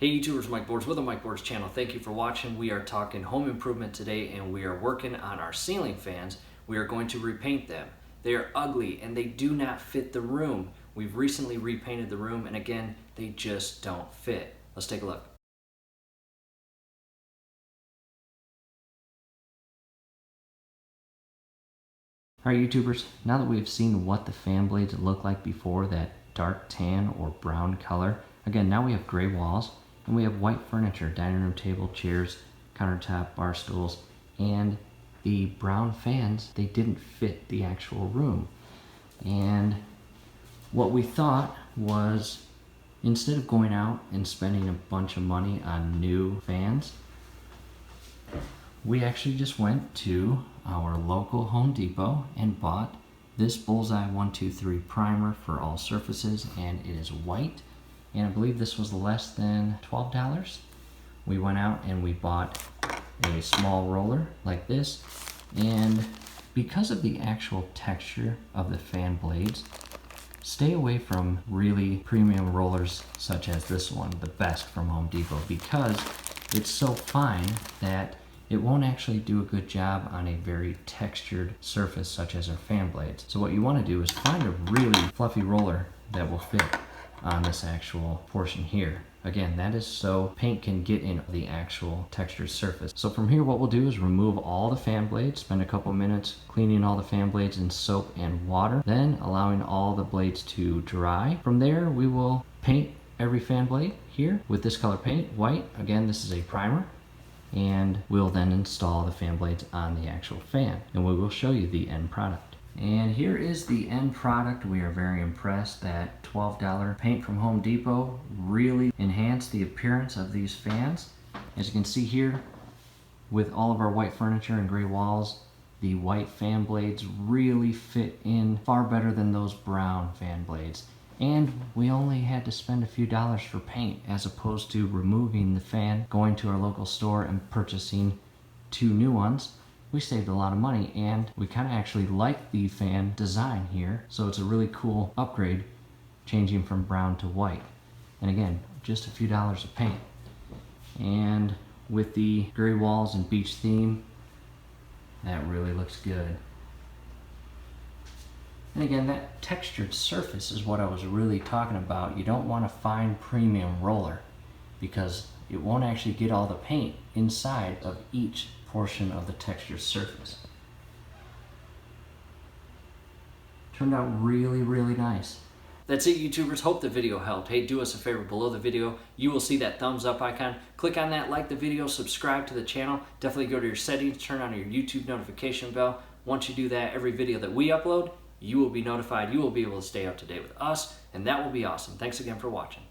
Hey YouTubers, Mike Boards with the Mike Boards channel. Thank you for watching. We are talking home improvement today and we are working on our ceiling fans. We are going to repaint them. They are ugly and they do not fit the room. We've recently repainted the room and again, they just don't fit. Let's take a look. Alright YouTubers, now that we've seen what the fan blades look like before, that dark tan or brown color, again now we have gray walls. And we have white furniture, dining room table, chairs, countertop, bar stools, and the brown fans, they didn't fit the actual room. And what we thought was, instead of going out and spending a bunch of money on new fans, we actually just went to our local Home Depot and bought this Bullseye 123 primer for all surfaces, and it is white. And I believe this was less than $12. We went out and we bought a small roller like this, and because of the actual texture of the fan blades, stay away from really premium rollers such as this one, the best from Home Depot, because it's so fine that it won't actually do a good job on a very textured surface such as our fan blades. So what you want to do is find a really fluffy roller that will fit on this actual portion here. Again, that is so paint can get in the actual textured surface. So from here, what we'll do is remove all the fan blades, spend a couple minutes cleaning all the fan blades in soap and water, then allowing all the blades to dry. From there, we will paint every fan blade here with this color paint, white. Again, this is a primer. And we'll then install the fan blades on the actual fan, and we will show you the end product. And here is the end product. We are very impressed that $12 paint from Home Depot really enhanced the appearance of these fans. As you can see here, with all of our white furniture and gray walls, the white fan blades really fit in far better than those brown fan blades. And we only had to spend a few dollars for paint as opposed to removing the fan, going to our local store and purchasing 2 new ones. We saved a lot of money, and we kind of actually like the fan design here, so it's a really cool upgrade changing from brown to white. And again, just a few dollars of paint. And with the gray walls and beach theme, that really looks good. And again, that textured surface is what I was really talking about. You don't want a fine premium roller because it won't actually get all the paint inside of each portion of the textured surface. Turned out really, really nice. That's it, YouTubers. Hope the video helped. Hey, do us a favor below the video. You will see that thumbs up icon. Click on that, like the video, subscribe to the channel. Definitely go to your settings, turn on your YouTube notification bell. Once you do that, every video that we upload, you will be notified. You will be able to stay up to date with us, and that will be awesome. Thanks again for watching.